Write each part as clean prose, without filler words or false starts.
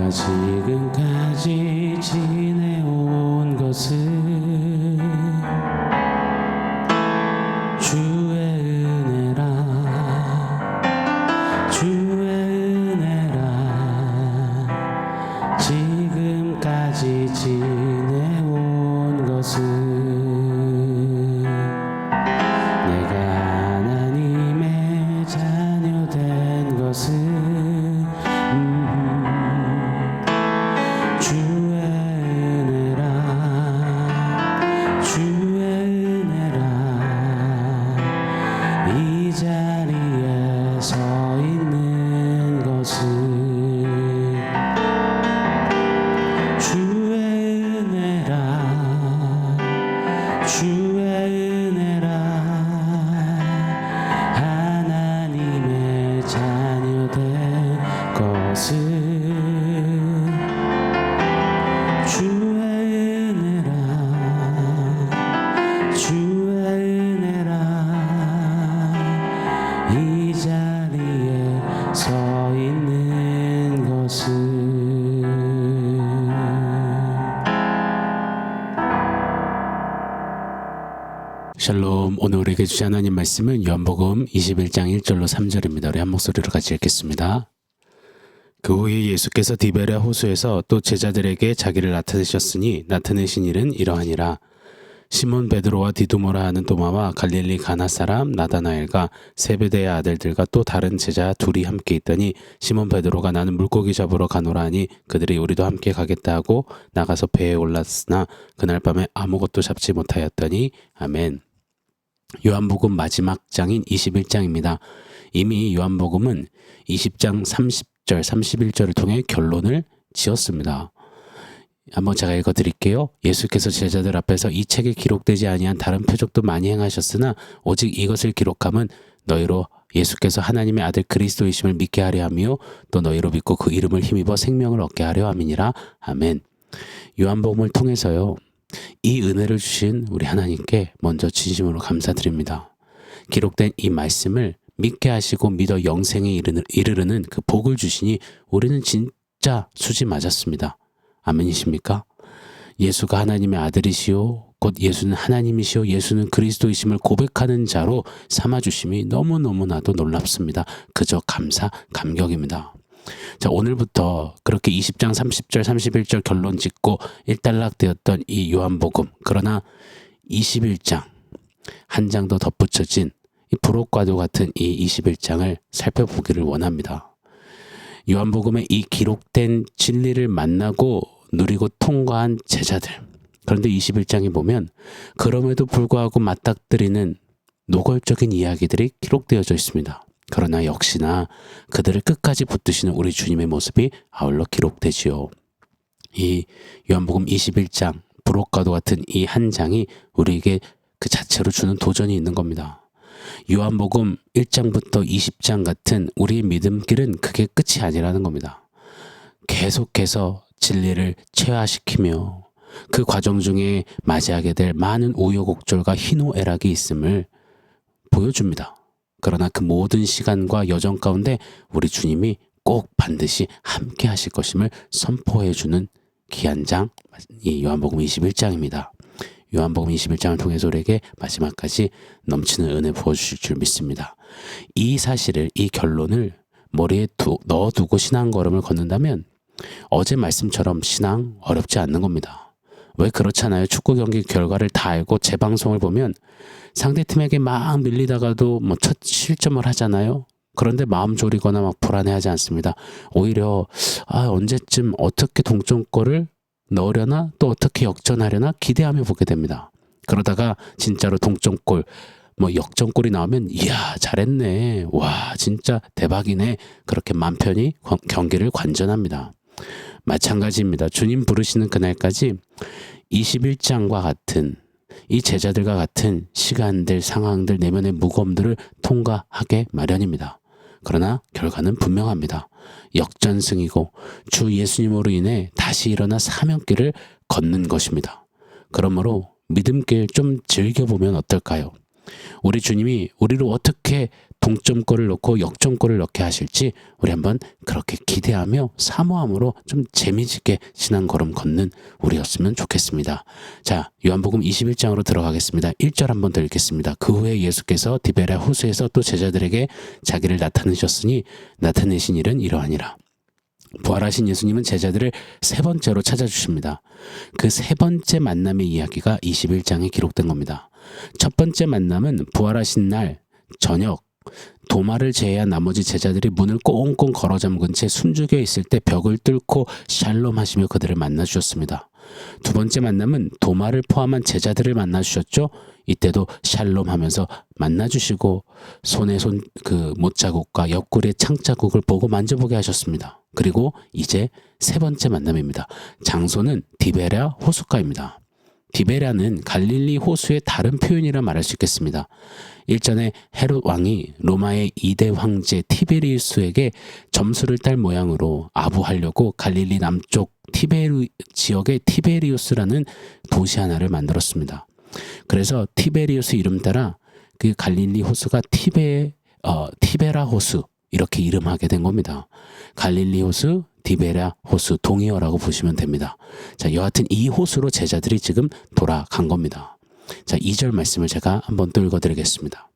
내가 지금까지 지내온 것은 주의 은혜라, 주의 은혜라. 지금까지 지내온 것은 내가 하나님의 자녀 된 것은 주의 은혜라, 주의 은혜라. 이 자리에 서 있는 것은 주의 은혜라, 주의 은혜라. 하나님의 자녀 된 것은 주의 은혜라, 주의 은혜라. 이 자리에 서 있는 것은 샬롬. 오늘 우리에게 주신 하나님 말씀은 요한복음 21장 1절로 3절입니다. 우리 한 목소리로 같이 읽겠습니다. 그 후에 예수께서 디베랴 호수에서 또 제자들에게 자기를 나타내셨으니 나타내신 일은 이러하니라. 시몬 베드로와 디두모라 하는 도마와 갈릴리 가나 사람 나다나엘과 세베대의 아들들과 또 다른 제자 둘이 함께 있더니 시몬 베드로가 나는 물고기 잡으러 가노라 하니 그들이 우리도 함께 가겠다 하고 나가서 배에 올랐으나 그날 밤에 아무것도 잡지 못하였더니. 아멘. 요한복음 마지막 장인 21장입니다. 이미 요한복음은 20장 30절 31절을 통해 결론을 지었습니다. 한번 제가 읽어드릴게요. 예수께서 제자들 앞에서 이 책에 기록되지 아니한 다른 표적도 많이 행하셨으나 오직 이것을 기록함은 너희로 예수께서 하나님의 아들 그리스도이심을 믿게 하려 함이요 또 너희로 믿고 그 이름을 힘입어 생명을 얻게 하려 함이니라. 아멘. 요한복음을 통해서요, 이 은혜를 주신 우리 하나님께 먼저 진심으로 감사드립니다. 기록된 이 말씀을 믿게 하시고 믿어 영생에 이르르는 그 복을 주시니 우리는 진짜 수지 맞았습니다. 아멘이십니까? 예수가 하나님의 아들이시오, 곧 예수는 하나님이시오, 예수는 그리스도이심을 고백하는 자로 삼아주심이 너무너무나도 놀랍습니다. 그저 감격입니다. 자, 오늘부터 그렇게 20장 30절 31절 결론 짓고 일단락되었던 이 요한복음, 그러나 21장 한 장 더 덧붙여진 이 부록과도 같은 이 21장을 살펴보기를 원합니다. 요한복음의 이 기록된 진리를 만나고 누리고 통과한 제자들, 그런데 21장에 보면 그럼에도 불구하고 맞닥뜨리는 노골적인 이야기들이 기록되어져 있습니다. 그러나 역시나 그들을 끝까지 붙드시는 우리 주님의 모습이 아울러 기록되지요. 이 요한복음 21장 부록과도 같은 이 한 장이 우리에게 그 자체로 주는 도전이 있는 겁니다. 요한복음 1장부터 20장 같은 우리의 믿음길은 그게 끝이 아니라는 겁니다. 계속해서 진리를 체화시키며 그 과정 중에 맞이하게 될 많은 우여곡절과 희노애락이 있음을 보여줍니다. 그러나 그 모든 시간과 여정 가운데 우리 주님이 꼭 반드시 함께 하실 것임을 선포해주는 귀한 장, 이 요한복음 21장입니다. 요한복음 21장을 통해서 우리에게 마지막까지 넘치는 은혜 부어주실 줄 믿습니다. 이 사실을, 이 결론을 머리에 넣어두고 신앙 걸음을 걷는다면 어제 말씀처럼 신앙 어렵지 않는 겁니다. 왜 그렇잖아요. 축구 경기 결과를 다 알고 재방송을 보면 상대팀에게 막 밀리다가도 첫 실점을 하잖아요. 그런데 마음 졸이거나 막 불안해하지 않습니다. 오히려 언제쯤 어떻게 동점골을 넣으려나 또 어떻게 역전하려나 기대하며 보게 됩니다. 그러다가 진짜로 동점골 역전골이 나오면 이야 잘했네, 와 진짜 대박이네, 그렇게 맘 편히 경기를 관전합니다. 마찬가지입니다. 주님 부르시는 그날까지 21장과 같은 이 제자들과 같은 시간들, 상황들, 내면의 무거움들을 통과하게 마련입니다. 그러나 결과는 분명합니다. 역전승이고 주 예수님으로 인해 다시 일어나 사명길을 걷는 것입니다. 그러므로 믿음길 좀 즐겨보면 어떨까요? 우리 주님이 우리를 어떻게 동점골을 넣고 역전골을 넣게 하실지 우리 한번 그렇게 기대하며 사모함으로 좀 재미있게 지난 걸음 걷는 우리였으면 좋겠습니다. 자, 요한복음 21장으로 들어가겠습니다. 1절 한번 더 읽겠습니다. 그 후에 예수께서 디베랴 호수에서 또 제자들에게 자기를 나타내셨으니 나타내신 일은 이러하니라. 부활하신 예수님은 제자들을 세 번째로 찾아주십니다. 그 세 번째 만남의 이야기가 21장에 기록된 겁니다. 첫 번째 만남은 부활하신 날 저녁 도마를 제외한 나머지 제자들이 문을 꽁꽁 걸어 잠근 채 숨죽여 있을 때 벽을 뚫고 샬롬 하시며 그들을 만나 주셨습니다. 두 번째 만남은 도마를 포함한 제자들을 만나 주셨죠. 이때도 샬롬 하면서 만나 주시고 손에 그 못자국과 옆구리의 창자국을 보고 만져보게 하셨습니다. 그리고 이제 세 번째 만남입니다. 장소는 디베랴 호숫가입니다. 디베랴는 갈릴리 호수의 다른 표현이라 말할 수 있겠습니다. 일전에 헤롯 왕이 로마의 2대 황제 티베리우스에게 점수를 딸 모양으로 아부하려고 갈릴리 남쪽 지역의 티베리우스라는 도시 하나를 만들었습니다. 그래서 티베리우스 이름 따라 그 갈릴리 호수가 티베라 호수 이렇게 이름하게 된 겁니다. 갈릴리 호수, 디베랴 호수 동의어라고 보시면 됩니다. 자, 여하튼 이 호수로 제자들이 지금 돌아간 겁니다. 자, 2절 말씀을 제가 한번 또 읽어드리겠습니다.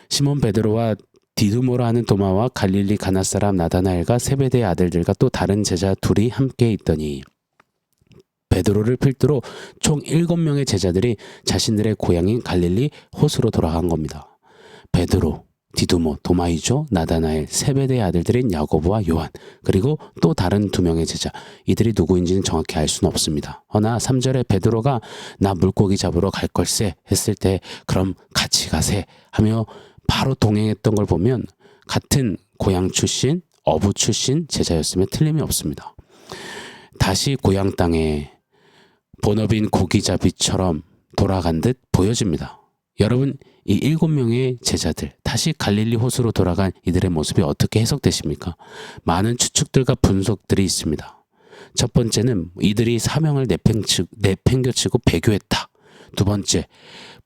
시몬 베드로와 디두모라 하는 도마와 갈릴리 가나 사람 나다나엘과 세베대의 아들들과 또 다른 제자 둘이 함께 있더니 베드로를 필두로 총 7명의 제자들이 자신들의 고향인 갈릴리 호수로 돌아간 겁니다. 베드로, 디두모, 도마이죠, 나다나엘, 세베대의 아들들인 야고보와 요한, 그리고 또 다른 2명의 제자. 이들이 누구인지는 정확히 알 수는 없습니다. 허나 3절에 베드로가 나 물고기 잡으러 갈 걸세 했을 때 그럼 같이 가세 하며 바로 동행했던 걸 보면 같은 고향 출신, 어부 출신 제자였으면 틀림이 없습니다. 다시 고향 땅에 본업인 고기잡이처럼 돌아간 듯 보여집니다. 여러분, 이 7명의 제자들, 다시 갈릴리 호수로 돌아간 이들의 모습이 어떻게 해석되십니까? 많은 추측들과 분석들이 있습니다. 첫 번째는 이들이 사명을 내팽겨치고 배교했다. 두 번째,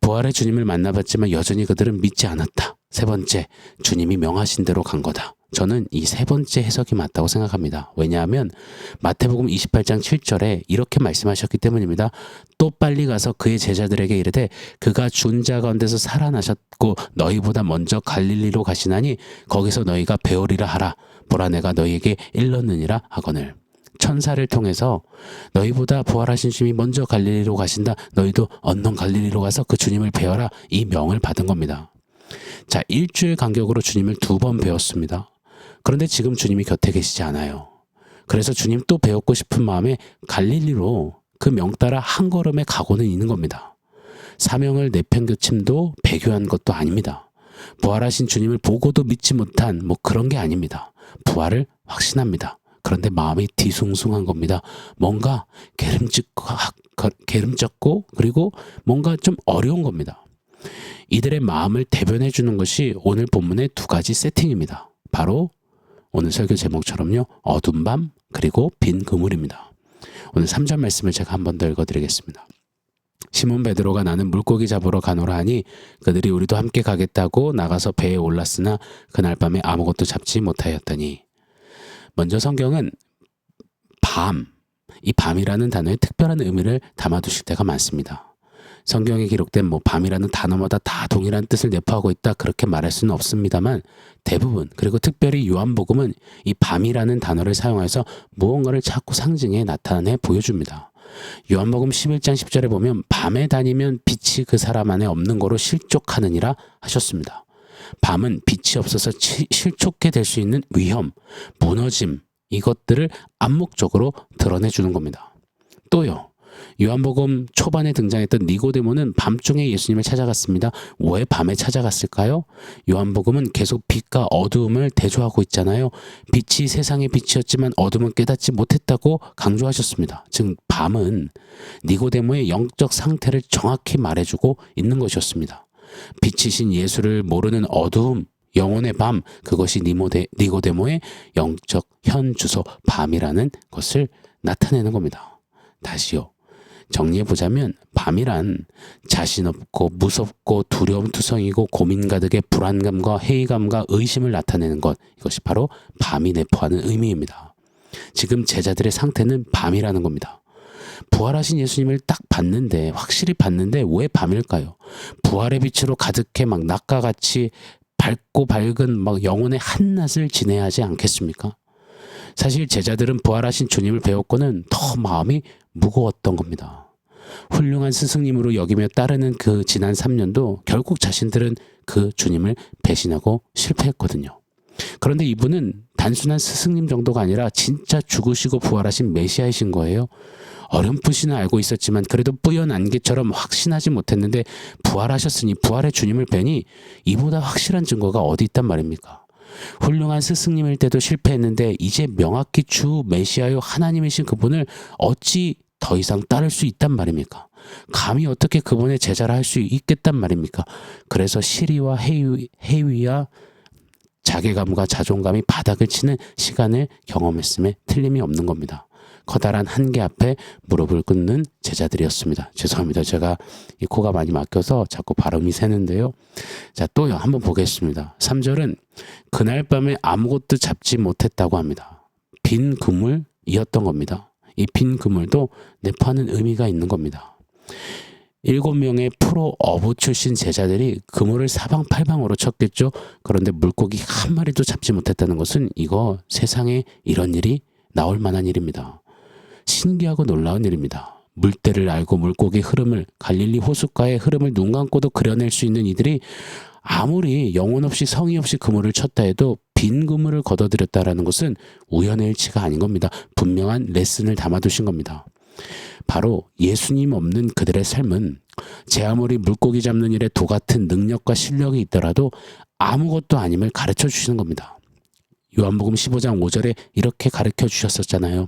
부활의 주님을 만나봤지만 여전히 그들은 믿지 않았다. 세 번째, 주님이 명하신 대로 간 거다. 저는 이 세 번째 해석이 맞다고 생각합니다. 왜냐하면 마태복음 28장 7절에 이렇게 말씀하셨기 때문입니다. 또 빨리 가서 그의 제자들에게 이르되 그가 죽은 자 가운데서 살아나셨고 너희보다 먼저 갈릴리로 가시나니 거기서 너희가 배우리라 하라. 보라 내가 너희에게 일렀느니라 하거늘. 천사를 통해서 너희보다 부활하신 주님이 먼저 갈릴리로 가신다. 너희도 언능 갈릴리로 가서 그 주님을 배워라. 이 명을 받은 겁니다. 자, 일주일 간격으로 주님을 2번 배웠습니다. 그런데 지금 주님이 곁에 계시지 않아요. 그래서 주님 또 배웠고 싶은 마음에 갈릴리로 그 명 따라 한 걸음에 가고는 있는 겁니다. 사명을 내팽겨침도 배교한 것도 아닙니다. 부활하신 주님을 보고도 믿지 못한 뭐 그런 게 아닙니다. 부활을 확신합니다. 그런데 마음이 뒤숭숭한 겁니다. 뭔가 게으름졌고 그리고 뭔가 좀 어려운 겁니다. 이들의 마음을 대변해 주는 것이 오늘 본문의 2가지 세팅입니다. 바로 오늘 설교 제목처럼요. 어두운 밤 그리고 빈 그물입니다. 오늘 3절 말씀을 제가 한 번 더 읽어드리겠습니다. 시몬 베드로가 나는 물고기 잡으러 가노라 하니 그들이 우리도 함께 가겠다고 나가서 배에 올랐으나 그날 밤에 아무것도 잡지 못하였더니. 먼저 성경은 밤, 이 밤이라는 단어에 특별한 의미를 담아두실 때가 많습니다. 성경에 기록된 밤이라는 단어마다 다 동일한 뜻을 내포하고 있다 그렇게 말할 수는 없습니다만 대부분 그리고 특별히 요한복음은 이 밤이라는 단어를 사용해서 무언가를 자꾸 상징해 나타내 보여줍니다. 요한복음 11장 10절에 보면 밤에 다니면 빛이 그 사람 안에 없는 거로 실족하느니라 하셨습니다. 밤은 빛이 없어서 실족해 될 수 있는 위험, 무너짐 이것들을 암묵적으로 드러내주는 겁니다. 또요. 요한복음 초반에 등장했던 니고데모는 밤중에 예수님을 찾아갔습니다. 왜 밤에 찾아갔을까요? 요한복음은 계속 빛과 어두움을 대조하고 있잖아요. 빛이 세상의 빛이었지만 어둠은 깨닫지 못했다고 강조하셨습니다. 즉 밤은 니고데모의 영적 상태를 정확히 말해주고 있는 것이었습니다. 빛이신 예수를 모르는 어두움, 영혼의 밤, 그것이 니고데모의 영적 현 주소 밤이라는 것을 나타내는 겁니다. 다시요. 정리해보자면 밤이란 자신 없고 무섭고 두려움투성이고 고민 가득의 불안감과 회의감과 의심을 나타내는 것, 이것이 바로 밤이 내포하는 의미입니다. 지금 제자들의 상태는 밤이라는 겁니다. 부활하신 예수님을 딱 봤는데, 확실히 봤는데 왜 밤일까요? 부활의 빛으로 가득해 막 낮과 같이 밝고 밝은 막 영혼의 한낮을 지내야 하지 않겠습니까? 사실 제자들은 부활하신 주님을 배웠고는 더 마음이 무거웠던 겁니다. 훌륭한 스승님으로 여기며 따르는 그 지난 3년도 결국 자신들은 그 주님을 배신하고 실패했거든요. 그런데 이분은 단순한 스승님 정도가 아니라 진짜 죽으시고 부활하신 메시아이신 거예요. 어렴풋이는 알고 있었지만 그래도 뿌연 안개처럼 확신하지 못했는데 부활하셨으니, 부활의 주님을 뵈니 이보다 확실한 증거가 어디 있단 말입니까? 훌륭한 스승님일 때도 실패했는데 이제 명확히 주 메시아요 하나님이신 그분을 어찌 더 이상 따를 수 있단 말입니까? 감히 어떻게 그분의 제자라 할 수 있겠단 말입니까? 그래서 시리와 해위와 자괴감과 자존감이 바닥을 치는 시간을 경험했음에 틀림이 없는 겁니다. 커다란 한계 앞에 무릎을 꿇는 제자들이었습니다. 죄송합니다. 제가 이 코가 많이 막혀서 자꾸 발음이 새는데요. 자, 또 한번 보겠습니다. 3절은 그날 밤에 아무것도 잡지 못했다고 합니다. 빈 그물이었던 겁니다. 이 빈 그물도 내포하는 의미가 있는 겁니다. 7명의 프로 어부 출신 제자들이 그물을 사방팔방으로 쳤겠죠. 그런데 물고기 한 마리도 잡지 못했다는 것은 이거 세상에 이런 일이 나올 만한 일입니다. 신기하고 놀라운 일입니다. 물때를 알고 물고기 흐름을, 갈릴리 호숫가의 흐름을 눈 감고도 그려낼 수 있는 이들이 아무리 영혼 없이 성의 없이 그물을 쳤다 해도 빈 그물을 걷어들였다라는 것은 우연의 일치가 아닌 겁니다. 분명한 레슨을 담아두신 겁니다. 바로 예수님 없는 그들의 삶은 제 아무리 물고기 잡는 일에 도 같은 능력과 실력이 있더라도 아무것도 아님을 가르쳐 주시는 겁니다. 요한복음 15장 5절에 이렇게 가르쳐 주셨었잖아요.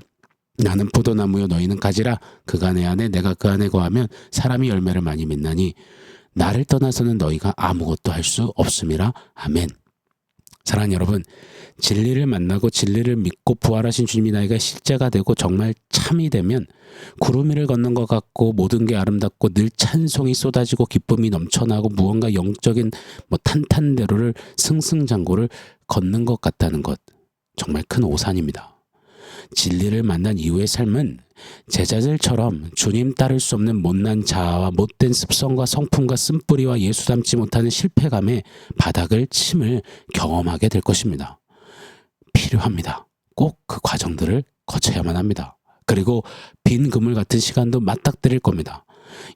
나는 포도나무요 너희는 가지라. 그가 내 안에 내가 그 안에 거하면 사람이 열매를 많이 맺나니 나를 떠나서는 너희가 아무것도 할 수 없음이라. 아멘. 사랑하는 여러분, 진리를 만나고 진리를 믿고 부활하신 주님이 나에게 실제가 되고 정말 참이 되면 구름 위를 걷는 것 같고 모든 게 아름답고 늘 찬송이 쏟아지고 기쁨이 넘쳐나고 무언가 영적인 탄탄대로를 승승장구를 걷는 것 같다는 것, 정말 큰 오산입니다. 진리를 만난 이후의 삶은 제자들처럼 주님 따를 수 없는 못난 자아와 못된 습성과 성품과 쓴뿌리와 예수 닮지 못하는 실패감에 바닥을 침을 경험하게 될 것입니다. 필요합니다. 꼭 그 과정들을 거쳐야만 합니다. 그리고 빈 그물 같은 시간도 맞닥뜨릴 겁니다.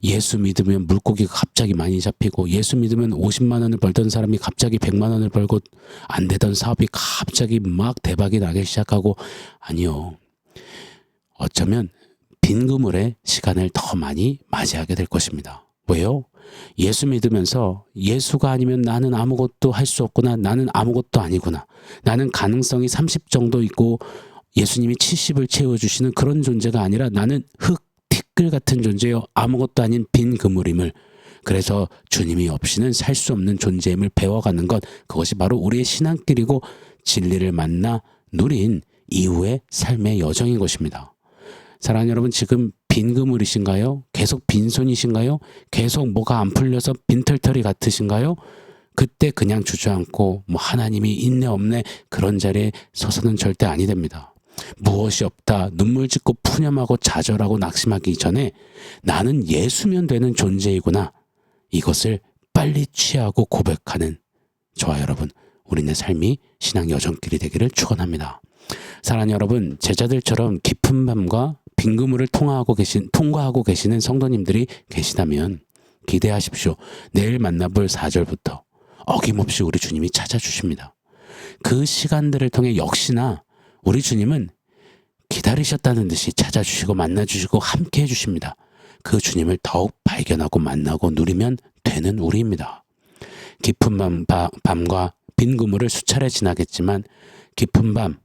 예수 믿으면 물고기가 갑자기 많이 잡히고, 예수 믿으면 50만 원을 벌던 사람이 갑자기 100만 원을 벌고, 안 되던 사업이 갑자기 막 대박이 나기 시작하고, 아니요. 어쩌면 빈 그물의 시간을 더 많이 맞이하게 될 것입니다. 왜요? 예수 믿으면서 예수가 아니면 나는 아무것도 할 수 없구나. 나는 아무것도 아니구나. 나는 가능성이 30 정도 있고 예수님이 70을 채워주시는 그런 존재가 아니라 나는 흙, 티끌 같은 존재요. 아무것도 아닌 빈 그물임을. 그래서 주님이 없이는 살 수 없는 존재임을 배워가는 것, 그것이 바로 우리의 신앙길이고 진리를 만나 누린 이후의 삶의 여정인 것입니다. 사랑하는 여러분, 지금 빈 그물이신가요? 계속 빈손이신가요? 계속 뭐가 안 풀려서 빈털터리 같으신가요? 그때 그냥 주저앉고 하나님이 있네 없네 그런 자리에 서서는 절대 아니 됩니다. 무엇이 없다, 눈물 짓고 푸념하고 좌절하고 낙심하기 전에 나는 예수면 되는 존재이구나, 이것을 빨리 취하고 고백하는 저와 여러분, 우리네 삶이 신앙 여정길이 되기를 축원합니다. 사랑하는 여러분, 제자들처럼 깊은 밤과 빈 그물을 통과하고 계시는 성도님들이 계시다면 기대하십시오. 내일 만나볼 4절부터 어김없이 우리 주님이 찾아주십니다. 그 시간들을 통해 역시나 우리 주님은 기다리셨다는 듯이 찾아주시고 만나주시고 함께 해주십니다. 그 주님을 더욱 발견하고 만나고 누리면 되는 우리입니다. 깊은 밤과 빈 그물을 수차례 지나겠지만 깊은 밤,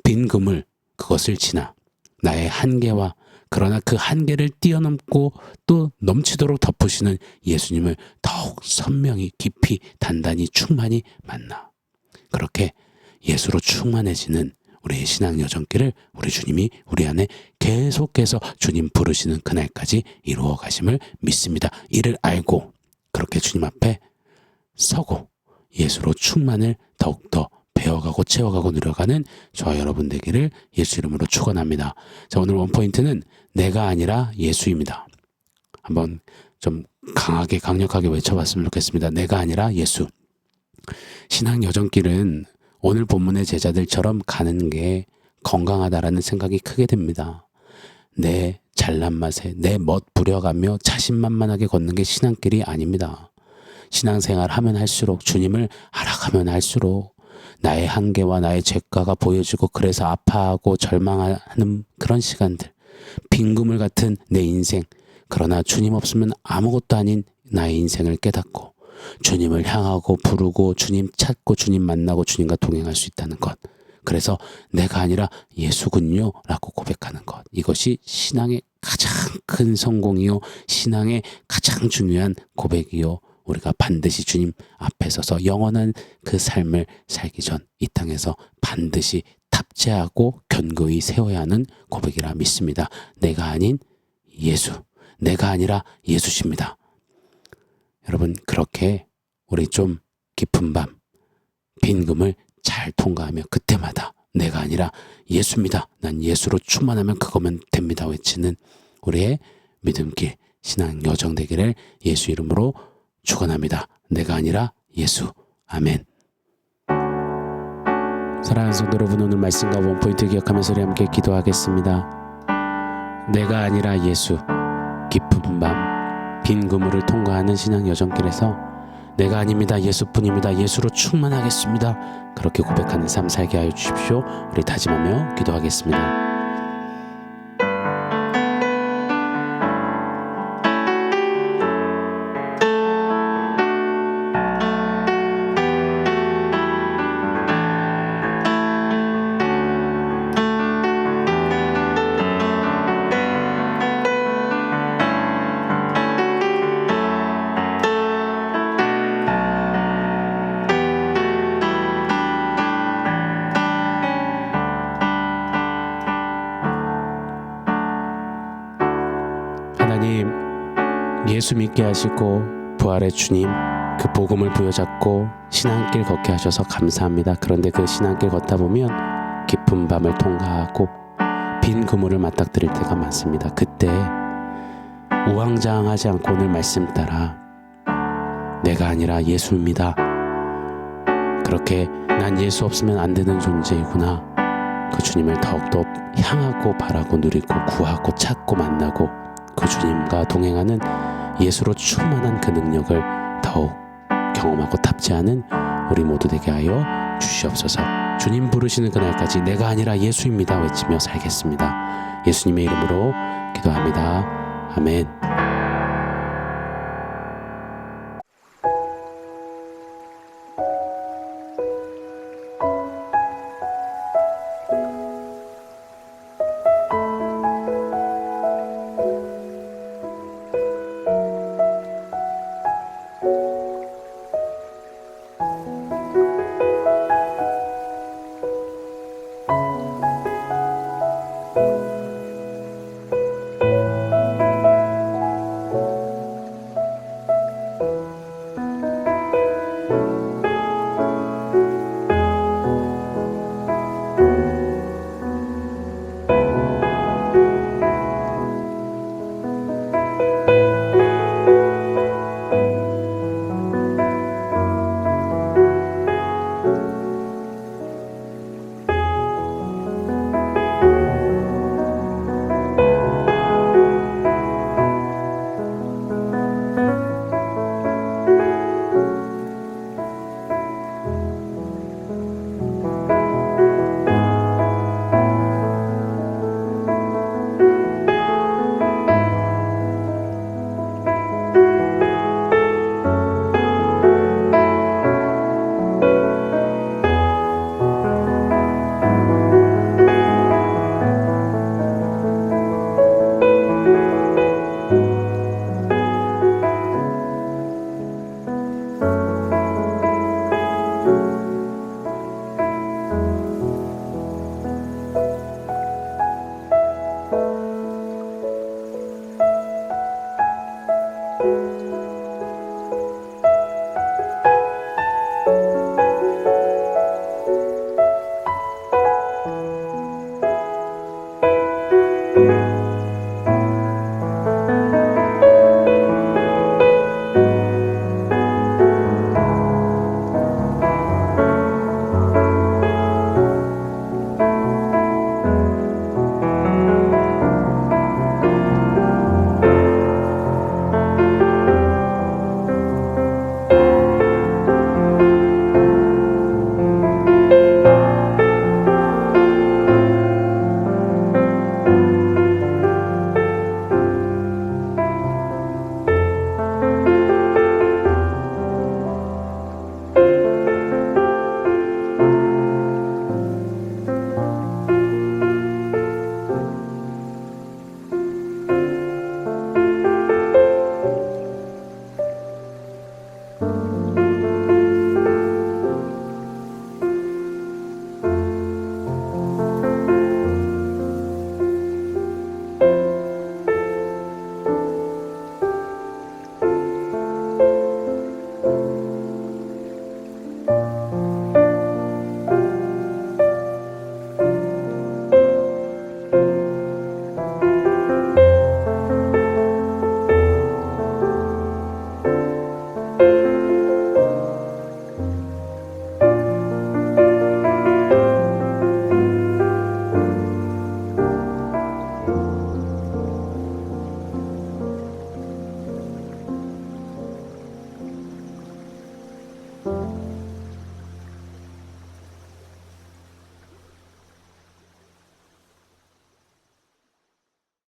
빈 그물, 그것을 지나 나의 한계와, 그러나 그 한계를 뛰어넘고 또 넘치도록 덮으시는 예수님을 더욱 선명히 깊이 단단히 충만히 만나, 그렇게 예수로 충만해지는 우리의 신앙 여정길을 우리 주님이 우리 안에 계속해서 주님 부르시는 그날까지 이루어 가심을 믿습니다. 이를 알고 그렇게 주님 앞에 서고 예수로 충만을 더욱더 배워가고 채워가고 누려가는 저와 여러분 되기를 예수 이름으로 축원합니다. 자, 오늘 원포인트는 내가 아니라 예수입니다. 한번 좀 강하게 강력하게 외쳐봤으면 좋겠습니다. 내가 아니라 예수. 신앙 여정길은 오늘 본문의 제자들처럼 가는 게 건강하다라는 생각이 크게 듭니다. 내 잘난 맛에 내 멋 부려가며 자신만만하게 걷는 게 신앙길이 아닙니다. 신앙생활 하면 할수록 주님을 알아가면 할수록 나의 한계와 나의 죄가가 보여지고 그래서 아파하고 절망하는 그런 시간들, 빈 그물 같은 내 인생, 그러나 주님 없으면 아무것도 아닌 나의 인생을 깨닫고 주님을 향하고 부르고 주님 찾고 주님 만나고 주님과 동행할 수 있다는 것, 그래서 내가 아니라 예수군요 라고 고백하는 것, 이것이 신앙의 가장 큰 성공이요 신앙의 가장 중요한 고백이요 우리가 반드시 주님 앞에 서서 영원한 그 삶을 살기 전 이 땅에서 반드시 탑재하고 견고히 세워야 하는 고백이라 믿습니다. 내가 아닌 예수, 내가 아니라 예수십니다. 여러분, 그렇게 우리 좀 깊은 밤 빈금을 잘 통과하며 그때마다 내가 아니라 예수입니다, 난 예수로 충만하면 그거면 됩니다 외치는 우리의 믿음길 신앙 여정 되기를 예수 이름으로 축원합니다. 내가 아니라 예수. 아멘. 사랑하는 성도 여러분, 오늘 말씀과 원포인트 기억하면서 우리 함께 기도하겠습니다. 내가 아니라 예수. 깊은 밤 빈 그물을 통과하는 신앙 여정길에서 내가 아닙니다, 예수뿐입니다, 예수로 충만하겠습니다, 그렇게 고백하는 삶 살게 하여 주십시오. 우리 다짐하며 기도하겠습니다. 하나님, 예수 믿게 하시고 부활의 주님 그 복음을 부여잡고 신앙길 걷게 하셔서 감사합니다. 그런데 그 신앙길 걷다 보면 깊은 밤을 통과하고 빈 그물을 맞닥뜨릴 때가 많습니다. 그때 우왕좌왕하지 않고 오늘 말씀 따라 내가 아니라 예수입니다, 그렇게 난 예수 없으면 안 되는 존재이구나, 그 주님을 더욱더 향하고 바라고 누리고 구하고 찾고 만나고 그 주님과 동행하는 예수로 충만한 그 능력을 더욱 경험하고 탑재하는 우리 모두 되게 하여 주시옵소서. 주님 부르시는 그날까지 내가 아니라 예수입니다 외치며 살겠습니다. 예수님의 이름으로 기도합니다. 아멘.